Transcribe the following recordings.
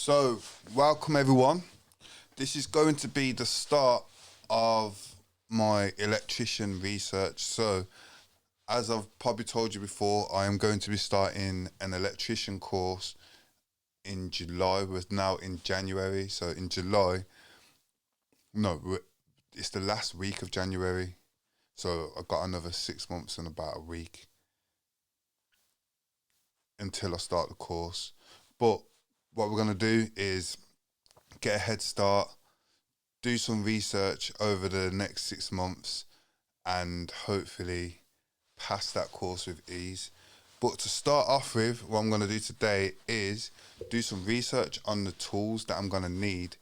So, welcome everyone. This is going to be the start of my electrician research. So, as I've probably told you before, I am going to be starting an electrician course in July. We're now in January. So, in July, no, it's the last week of January. So, I've got another 6 months and about a week until I start the course. But what we're going to do is get a head start, do some research over the next 6 months, and hopefully pass that course with ease. But to start off with, what I'm going to do today is do some research on the tools that I'm going to need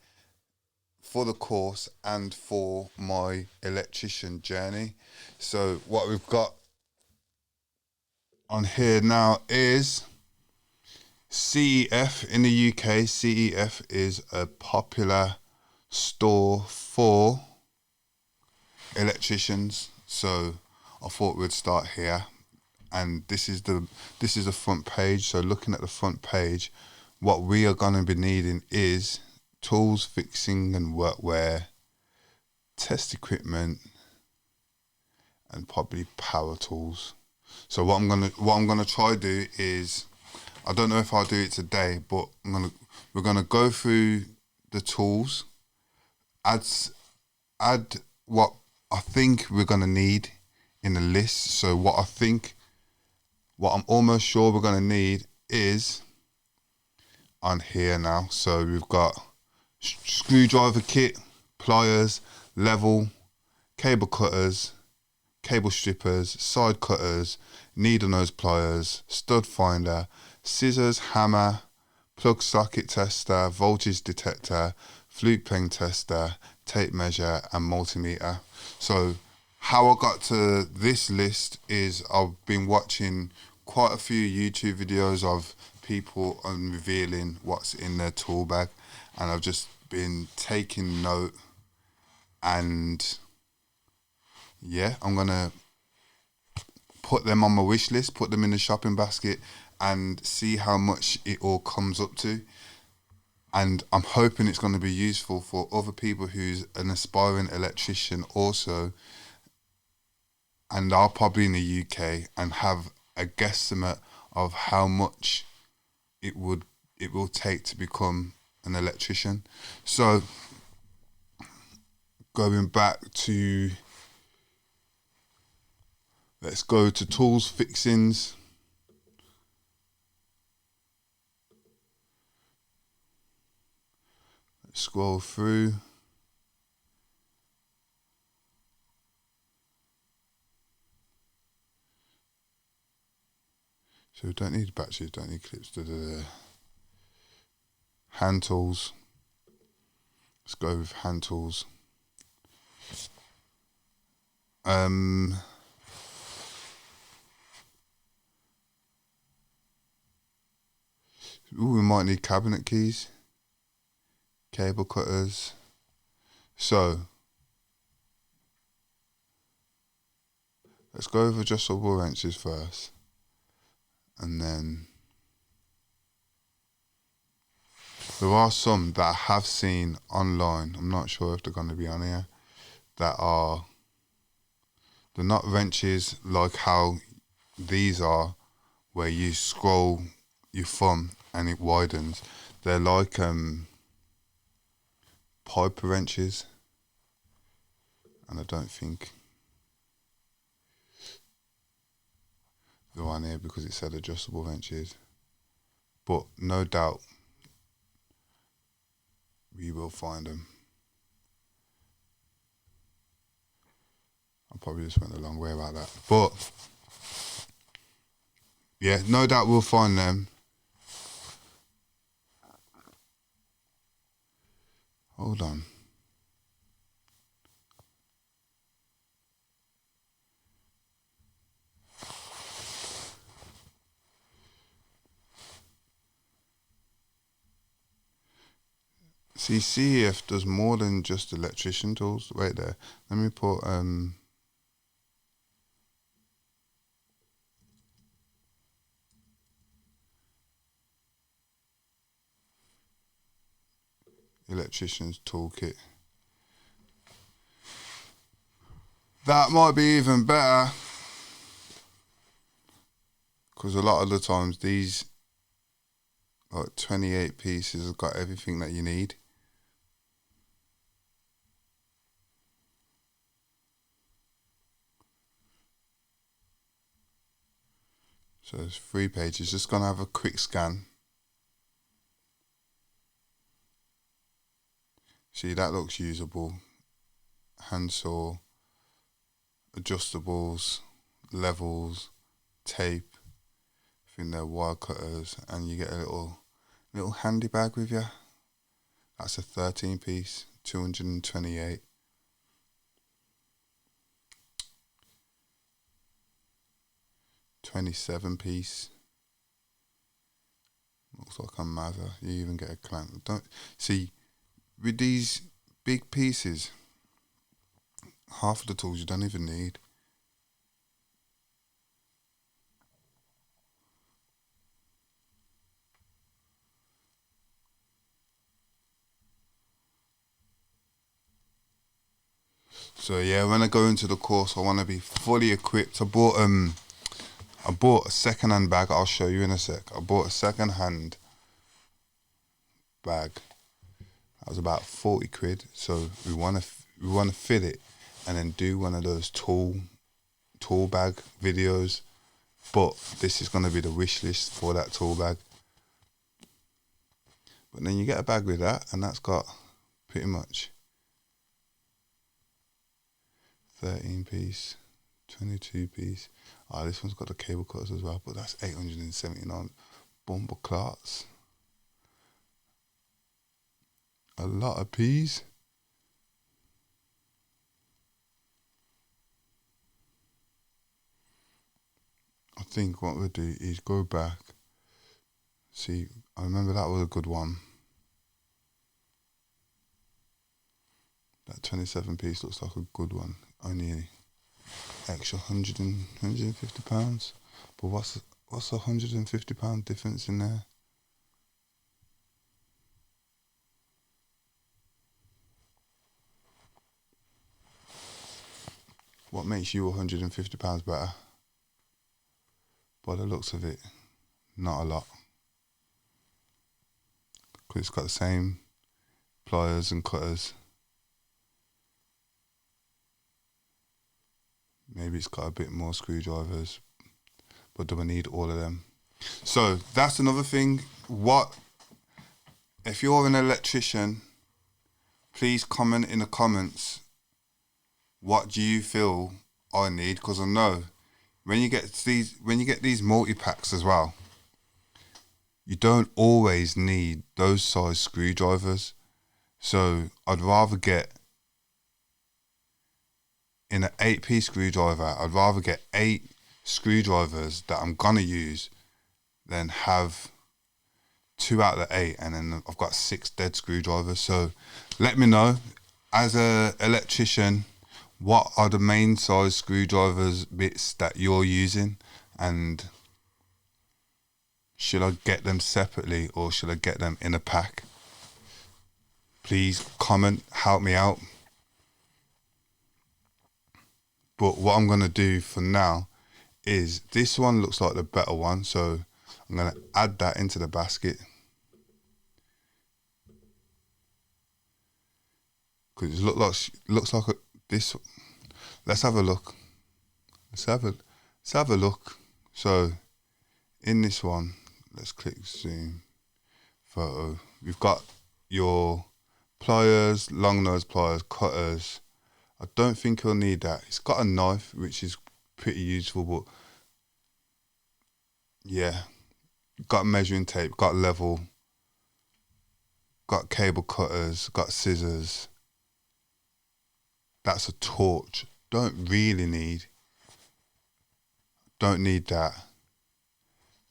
for the course and for my electrician journey. So what we've got on here now is CEF in the UK. CEF is a popular store for electricians, so I thought we'd start here. And this is the front page. So looking at the front page, what we are going to be needing is tools, fixing and workwear, test equipment, and probably power tools. So what I'm gonna try to do is, I don't know if I'll do it today, but we're gonna go through the tools, add what I think we're gonna need in the list. So what I'm almost sure we're gonna need is on here now. So we've got screwdriver kit, pliers, level, cable cutters, cable strippers, side cutters, needle nose pliers, stud finder, scissors, hammer, plug socket tester, voltage detector, flute pen tester, tape measure, and multimeter. So how I got to this list is I've been watching quite a few YouTube videos of people revealing what's in their tool bag, and I've just been taking note. And yeah, I'm gonna put them on my wish list, put them in the shopping basket, and see how much it all comes up to. And I'm hoping it's going to be useful for other people who's an aspiring electrician also, and are probably in the UK and have a guesstimate of how much it will take to become an electrician. So going back to, let's go to tools, fixings. Let's scroll through. So we don't need batteries, don't need clips. Hand tools. Let's go with hand tools. We might need cabinet keys, cable cutters. So let's go with adjustable wrenches first, and then there are some that I have seen online. I'm not sure if they're going to be on here. They're not wrenches like how these are, where you scroll your thumb and it widens. They're like pipe wrenches, and I don't think they're on here because it said adjustable wrenches. But no doubt we will find them. I probably just went the long way about that. But yeah, no doubt we'll find them. Hold on. See, CEF does more than just electrician tools. Wait there. Let me put Electrician's toolkit. That might be even better, because a lot of the times these like 28 pieces have got everything that you need. So it's 3 pages. Just gonna have a quick scan. See, that looks usable. Handsaw, adjustables, levels, tape. I think they're wire cutters, and you get a little handy bag with you. That's a 13 piece, 228. $27 piece. Looks like a mather. You even get a clamp. Don't see with these big pieces. Half of the tools you don't even need. So yeah, when I go into the course, I want to be fully equipped. I bought a second-hand bag. I'll show you in a sec. I bought a second-hand bag. That was about 40 quid. So we want to fit it, and then do one of those tool bag videos. But this is going to be the wish list for that tool bag. But then you get a bag with that, and that's got pretty much 13 piece, 22 piece. Oh, this one's got the cable cutters as well, but that's 879 bumper clots. A lot of peas. I think what we'll do is go back. See, I remember that was a good one. That 27 piece looks like a good one. Only extra 150 pounds. But what's the 150 pound difference in there? What makes you 150 pounds better? By the looks of it, not a lot. Because it's got the same pliers and cutters. Maybe it's got a bit more screwdrivers, but do I need all of them? So that's another thing. If you're an electrician, please comment in the comments, what do you feel I need? Because I know when you get these multi-packs as well, you don't always need those size screwdrivers. So I'd rather get, in an 8-piece screwdriver, I'd rather get 8 screwdrivers that I'm gonna use than have 2 out of the 8 and then I've got 6 dead screwdrivers. So let me know, as a electrician, what are the main size screwdrivers bits that you're using, and should I get them separately or should I get them in a pack? Please comment, help me out. But what I'm going to do for now is, this one looks like the better one, so I'm going to add that into the basket. Because it looks like this. Let's have a look. Let's have a look. So in this one, let's click zoom photo. We've got your pliers, long nose pliers, cutters. I don't think you'll need that. It's got a knife, which is pretty useful, but yeah, got measuring tape, got level, got cable cutters, got scissors. That's a torch. Don't need that.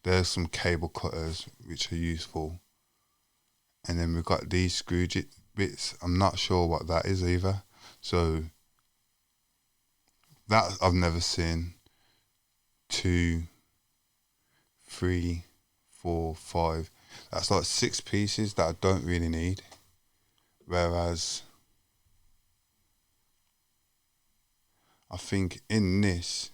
There's some cable cutters which are useful. And then we've got these screw bits. I'm not sure what that is either. So that I've never seen. 2, 3, 4, 5. That's like 6 pieces that I don't really need. Whereas I think in this,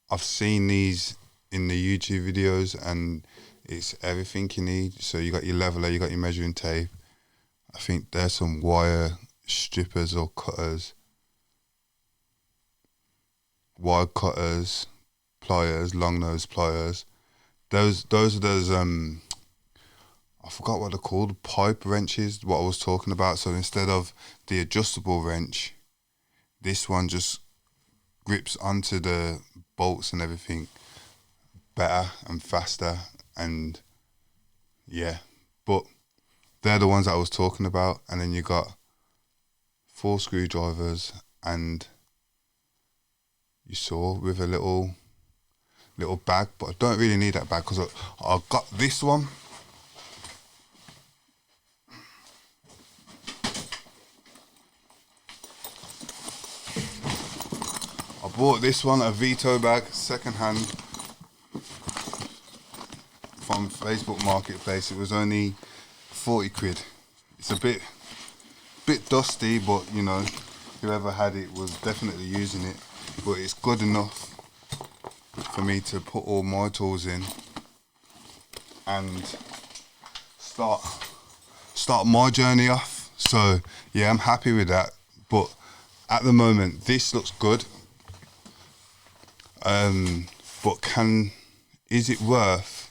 I've seen these in the YouTube videos and it's everything you need. So you got your leveler, you got your measuring tape. I think there's some wire strippers or cutters, wire cutters, pliers, long nose pliers. Those are those I forgot what they're called, pipe wrenches, what I was talking about. So instead of the adjustable wrench, this one just grips onto the bolts and everything better and faster, and yeah. But they're the ones that I was talking about. And then you got 4 screwdrivers and you saw with a little bag, but I don't really need that bag because I got this one. I bought this one, a Vito bag, second hand from Facebook Marketplace. It was only 40 quid. It's a bit dusty, but you know, whoever had it was definitely using it. But it's good enough for me to put all my tools in and start my journey off. So yeah, I'm happy with that. But at the moment, this looks good. But is it worth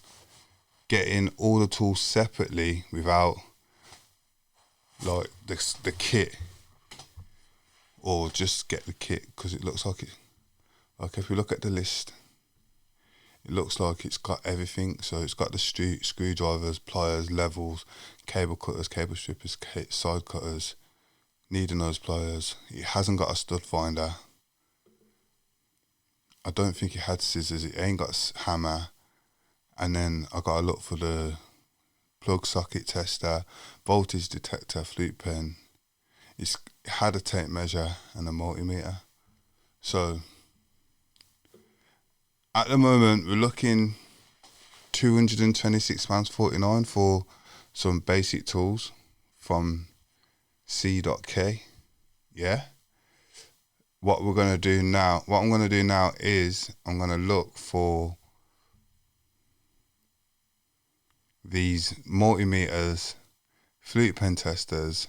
getting all the tools separately without like the kit, or just get the kit? Because it looks like it. Like if we look at the list, it looks like it's got everything. So it's got the screwdrivers, pliers, levels, cable cutters, cable strippers, side cutters, needle nose pliers. It hasn't got a stud finder. I don't think it had scissors. It ain't got a hammer. And then I got to look for the plug socket tester, voltage detector, flute pen. It had a tape measure and a multimeter. So at the moment we're looking £226.49 for some basic tools from C.K. Yeah. What I'm going to do now is I'm going to look for these multimeters, flute pen testers,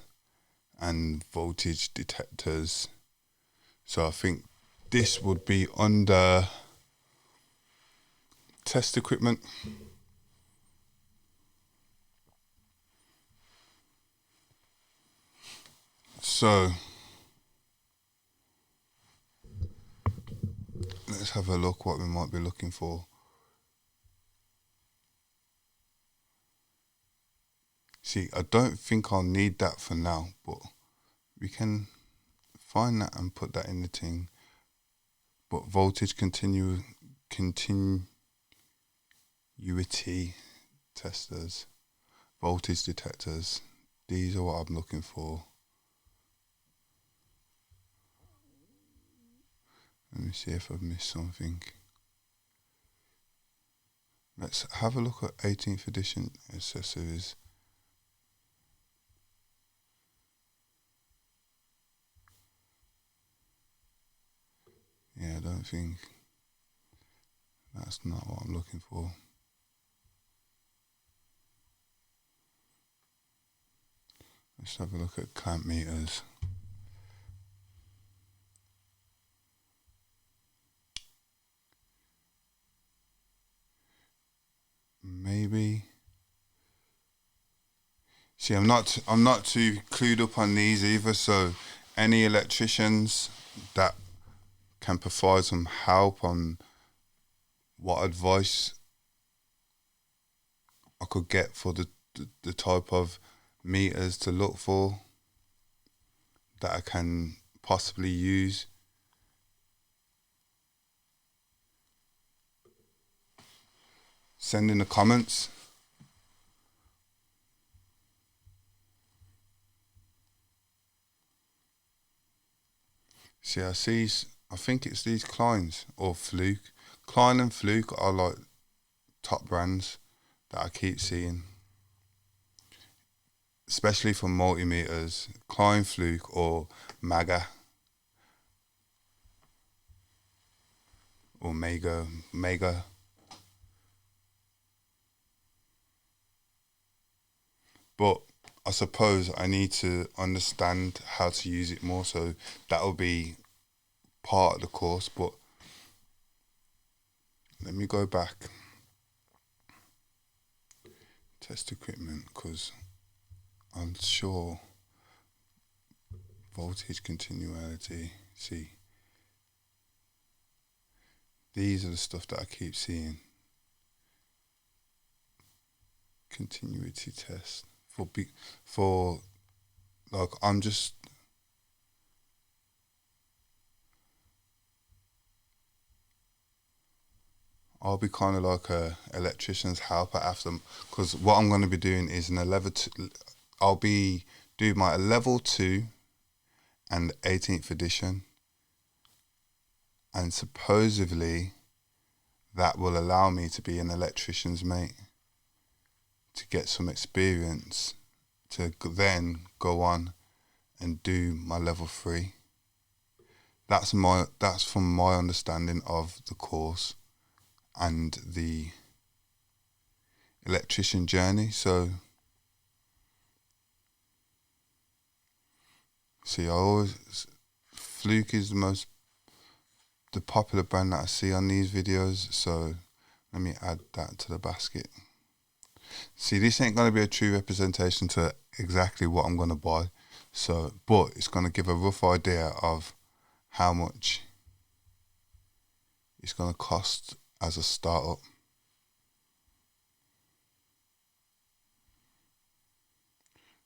and voltage detectors. So I think this would be under test equipment. So let's have a look what we might be looking for. See, I don't think I'll need that for now, but we can find that and put that in the thing. But voltage continuity testers, voltage detectors, these are what I'm looking for. Let me see if I've missed something. Let's have a look at 18th edition accessories. Yeah, I don't think that's not what I'm looking for. Let's have a look at clamp meters. Maybe. See, I'm not too clued up on these either. So, any electricians that can provide some help on what advice I could get for the type of meters to look for that I can possibly use. Send in the comments. See, I think it's these Kleins or Fluke. Klein and Fluke are like top brands that I keep seeing, especially for multimeters. Klein, Fluke, or Maga or Mega. But I suppose I need to understand how to use it more, so that'll be part of the course. But let me go back. Test equipment, because I'm sure voltage continuity. See, these are the stuff that I keep seeing. Continuity test for like I'll be kind of like a electrician's helper after, because what I'm going to be doing is I'll be doing my level 2 and 18th edition, and supposedly that will allow me to be an electrician's mate, to get some experience, to then go on and do my level 3. That's from my understanding of the course and the electrician journey. So see, Fluke is the popular brand that I see on these videos, so let me add that to the basket. See, this ain't going to be a true representation to exactly what I'm going to buy, so, but it's going to give a rough idea of how much it's going to cost as a startup.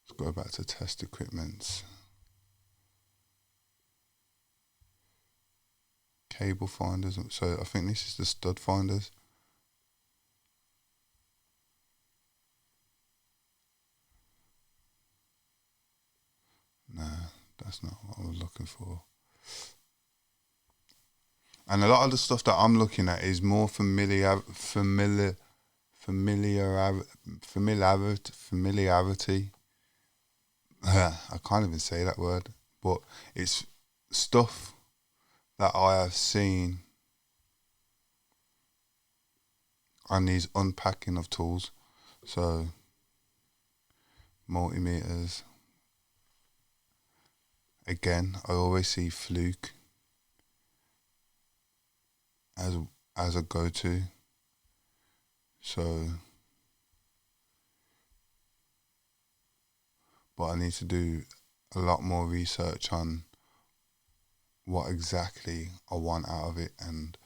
Let's go back to test equipment. Cable finders. So I think this is the stud finders. Nah, that's not what I was looking for. And a lot of the stuff that I'm looking at is more familiarity. I can't even say that word, but it's stuff that I have seen on these unpacking of tools. So multimeters. Again, I always see Fluke as a go-to. So, but I need to do a lot more research on what exactly I want out of it, and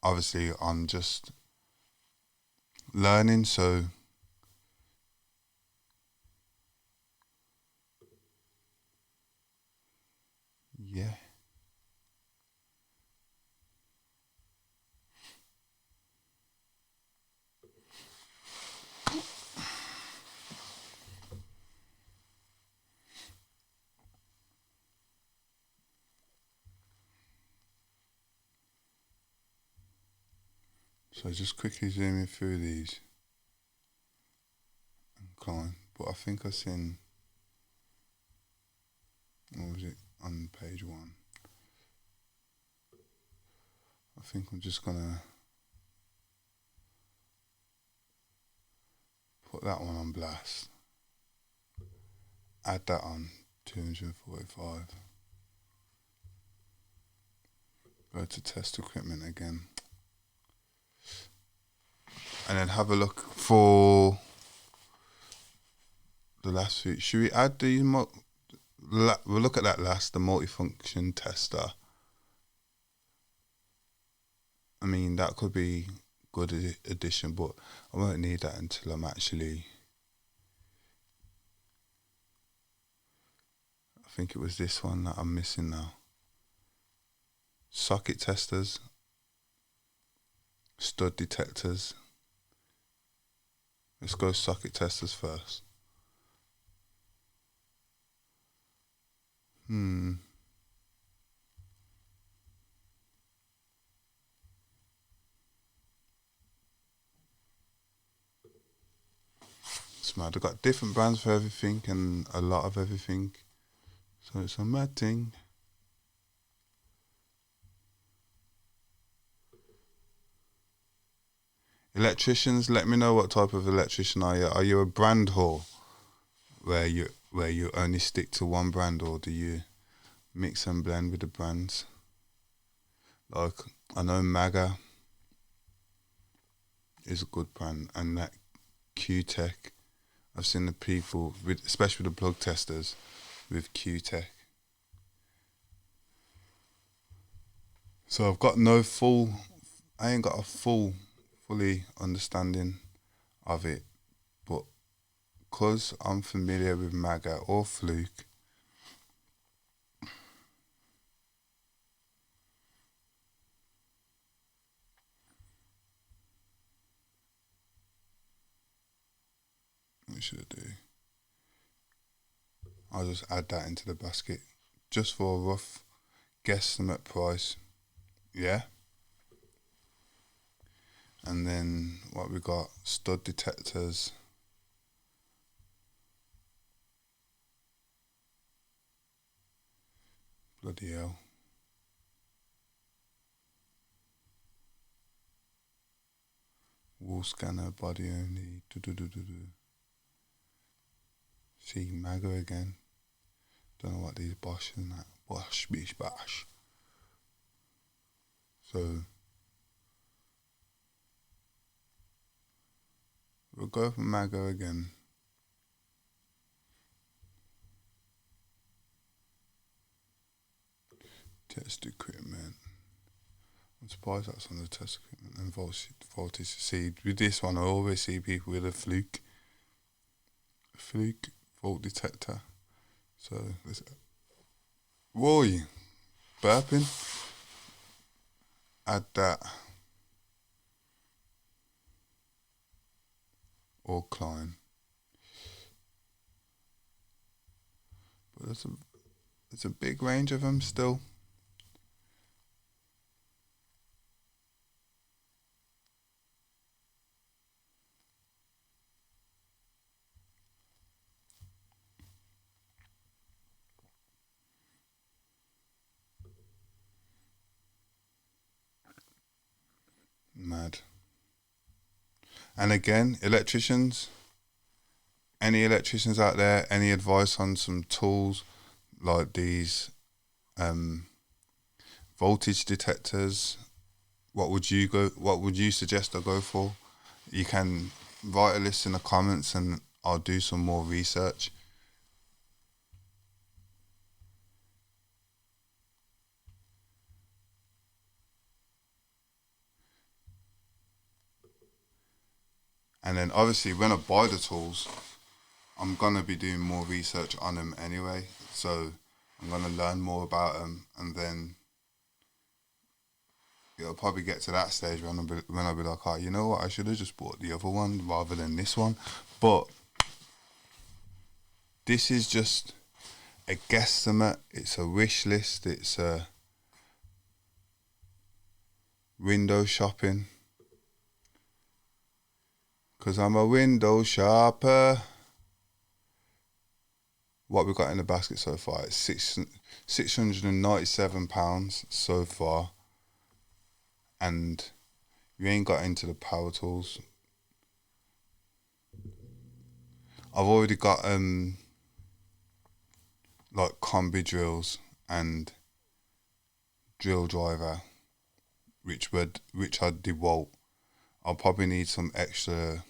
obviously I'm just learning, so yeah. So just quickly zooming through these. Klein, but I think I've seen, what was it, on page 1. I think I'm just gonna put that one on blast. Add that on 245. Go to test equipment again. And then have a look for the last few. Should we add these? We'll look at that last, the multifunction tester. I mean, that could be good addition, but I won't need that until I'm actually, I think it was this one that I'm missing now. Socket testers, stud detectors. Let's go socket testers first. It's mad. I've got different brands for everything and a lot of everything. So it's a mad thing. Electricians, let me know what type of electrician are you. Are you a brand whore where you only stick to one brand, or do you mix and blend with the brands? Like, I know Maga is a good brand, and that Q-Tech. I've seen the people, with, especially the plug testers, with Q-Tech. So I've got I ain't got a fully understanding of it, but because I'm familiar with Maga or Fluke, what should I do? I'll just add that into the basket, just for a rough guesstimate price. Yeah. And then what we got? Stud detectors. Bloody hell. Wall scanner, body only. See, Maga again. Don't know what these Bosch and that. Bosch, bish, bash. So we'll go for Maga again. Test equipment. I'm surprised that's on the test equipment and voltage. See, with this one, I always see people with a Fluke fault detector. So, Roy, burping. Add that. Or Klein. But it's a big range of them still. Mad. And again, electricians, any electricians out there, any advice on some tools like these voltage detectors? What would you suggest I go for? You can write a list in the comments and I'll do some more research. And then obviously when I buy the tools, I'm going to be doing more research on them anyway. So I'm going to learn more about them, and then it'll probably get to that stage when I'll be like, oh, you know what, I should have just bought the other one rather than this one. But this is just a guesstimate. It's a wish list. It's a window shopping. Because I'm a window shopper. What we got in the basket so far is £697 so far. And you ain't got into the power tools. I've already got like combi drills and drill driver, which are DeWalt. I'll probably need some extra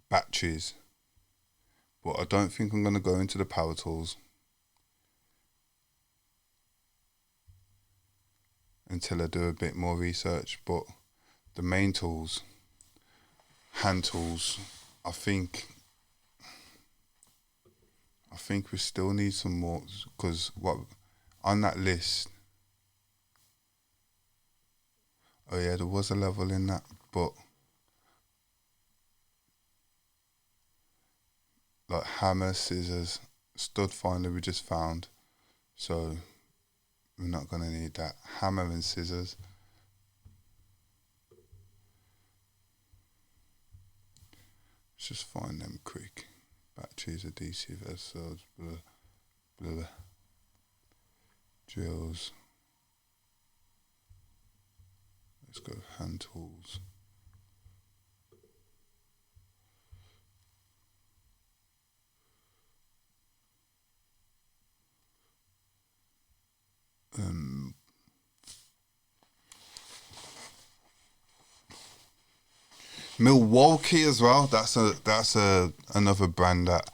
batteries, but I don't think I'm gonna go into the power tools until I do a bit more research. But the main tools, hand tools, I think we still need some more, because what on that list, oh yeah, there was a level in that, but like hammer, scissors, stud finder we just found, so we're not gonna need that. Hammer and scissors. just find them quick. Batteries, adhesive, SLs, blah, blah, blah. Drills. Let's go hand tools. Milwaukee as well. That's another brand that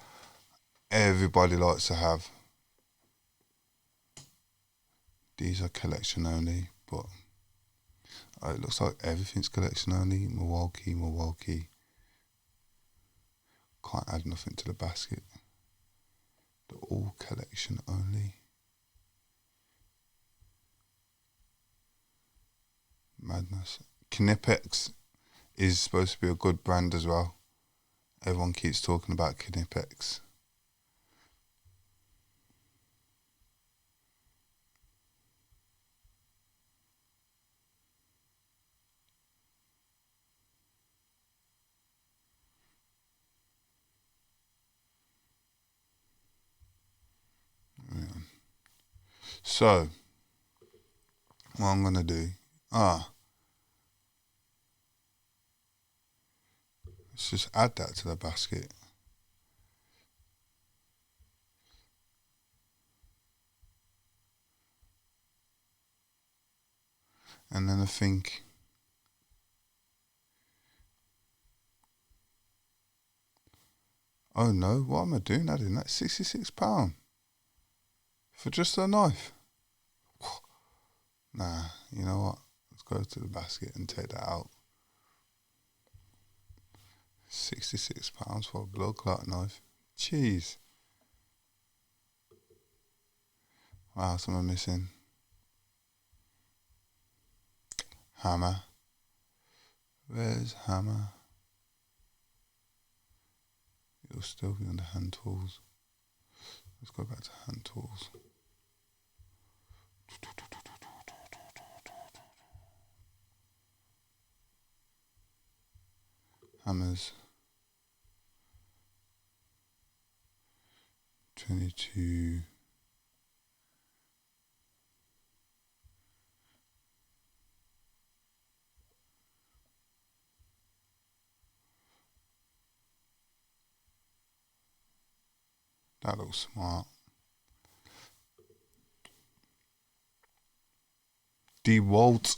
everybody likes to have. These are collection only, but it looks like everything's collection only. Milwaukee. Can't add nothing to the basket. They're all collection only. Madness. Knipex is supposed to be a good brand as well. Everyone keeps talking about Knipex. So, what I'm going to do, let's just add that to the basket. And then I think, oh no, what am I doing adding that? £66 for just a knife. Nah, you know what? Let's go to the basket and take that out. £66 for a blood clot knife. Jeez. What else am I missing? Hammer. Where's hammer? It'll still be under hand tools. Let's go back to hand tools. Hammers. 22. That looks smart. DeWalt.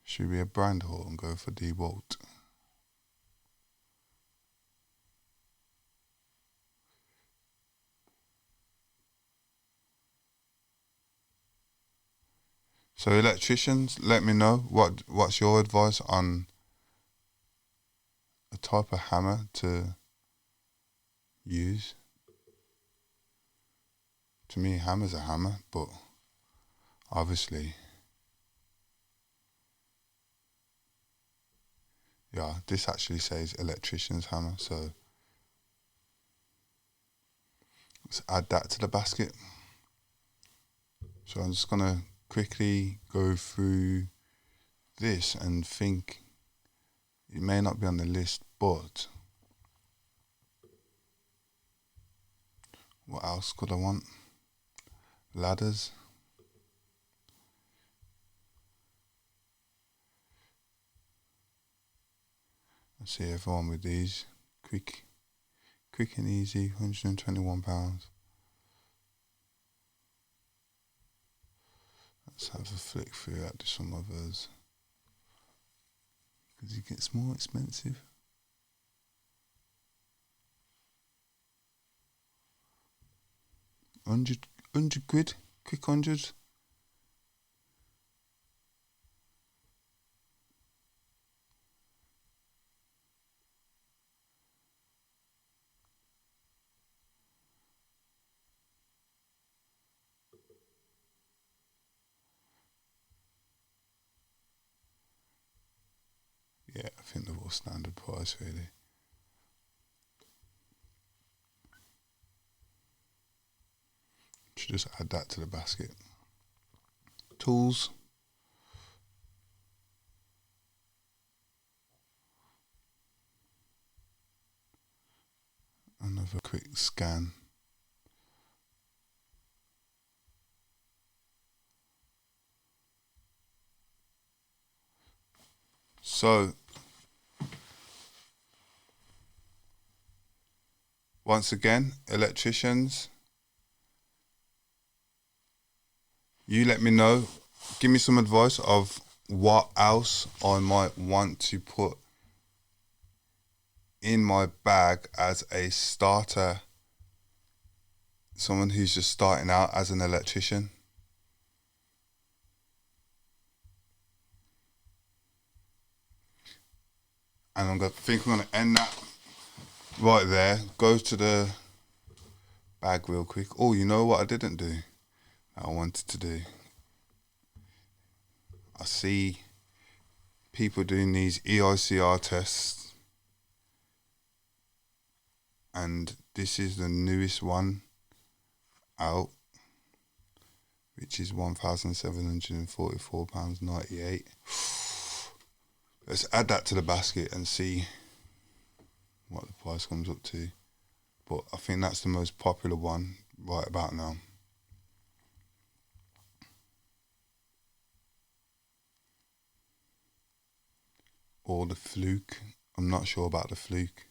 Should be a brand haul and go for DeWalt. So electricians, let me know what's your advice on a type of hammer to use. To me, hammer's a hammer, but obviously, yeah, this actually says electrician's hammer, so let's add that to the basket. So I'm just going to quickly go through this and think it may not be on the list, but what else could I want? Ladders. Let's see everyone with these. Quick and easy, £121. Let's have a flick through at some others. Because it gets more expensive. 100 quid, quick 100. Yeah, I think they're all standard price really. Should just add that to the basket. Tools. Another quick scan. So once again, electricians, you let me know. Give me some advice of what else I might want to put in my bag as a starter, someone who's just starting out as an electrician. And I'm going to end that right there. Go to the bag real quick. Oh, you know what I didn't do that I wanted to do? I see people doing these EICR tests, and this is the newest one out, which is £1,744.98. Let's add that to the basket and see what the price comes up to. But I think that's the most popular one right about now. Or the Fluke. I'm not sure about the Fluke,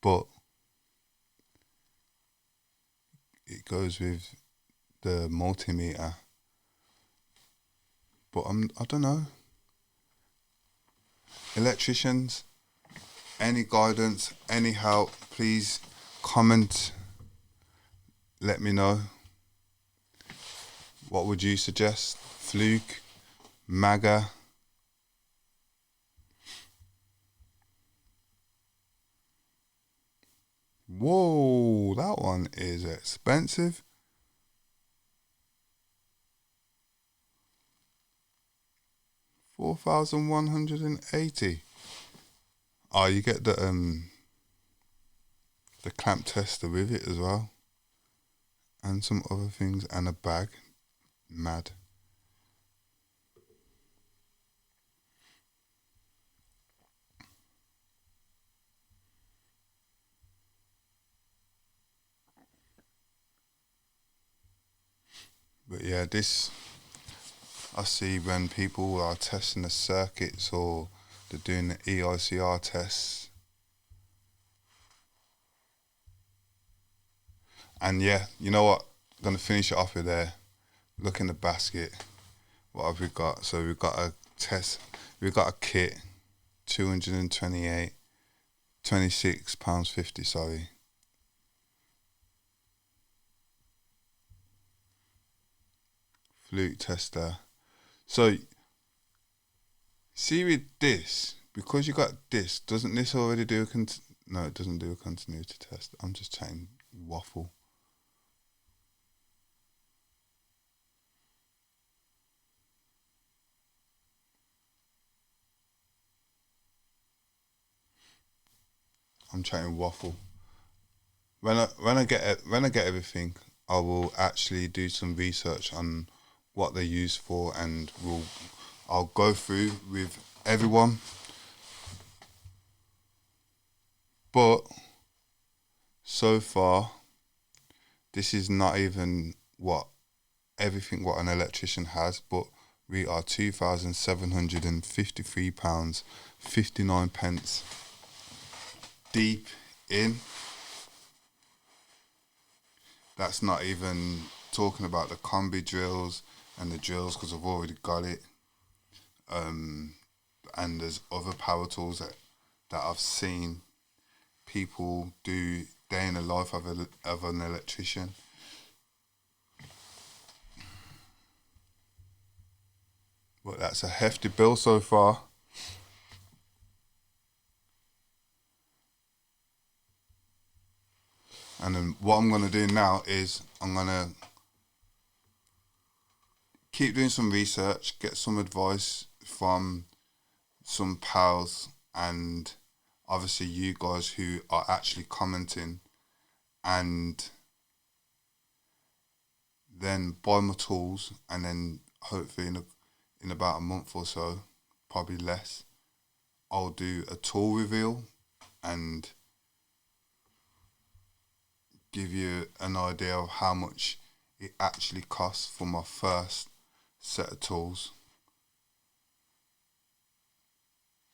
but it goes with the multimeter. But I don't know. Electricians, any guidance, any help, please comment. Let me know. What would you suggest? Fluke, Maga? Whoa, that one is expensive. $4,180. Oh, you get the clamp tester with it as well, and some other things, and a bag. Mad. But yeah, this I see when people are testing the circuits or they're doing the EICR tests. And yeah, you know what? I'm going to finish it off with there. Look in the basket. What have we got? So we've got a test. We've got a kit. 228. £26.50, sorry. Flute tester. So, see with this, because you got this, doesn't this already do no, it doesn't do a continuity test. I'm just chatting waffle. I'm chatting waffle. When I get everything, I will actually do some research on what they're used for, and I'll go through with everyone. But so far, this is not even everything what an electrician has, but we are £2,753.59 deep in. That's not even talking about the combi drills and the drills, because I've already got it. And there's other power tools that I've seen people do day in the life of an electrician. But that's a hefty bill so far. And then what I'm going to do now is I'm going to keep doing some research, get some advice from some pals, and obviously you guys who are actually commenting, and then buy my tools, and then hopefully in about a month or so, probably less, I'll do a tool reveal and give you an idea of how much it actually costs for my first set of tools.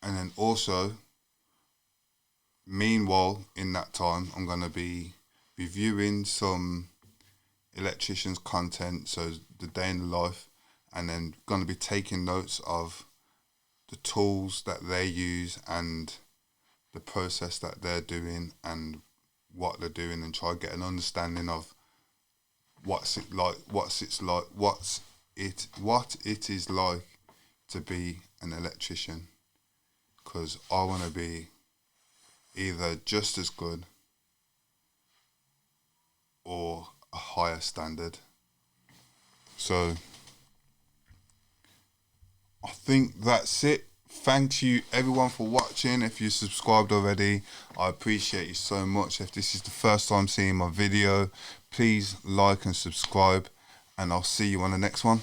And then also, meanwhile, in that time, I'm going to be reviewing some electricians content, so the day in the life, and then going to be taking notes of the tools that they use and the process that they're doing and what they're doing, and try to get an understanding of what it is like to be an electrician, because I want to be either just as good or a higher standard. So I think that's it. Thank you everyone for watching. If you subscribed already, I appreciate you so much. If this is the first time seeing my video, please like and subscribe, and I'll see you on the next one.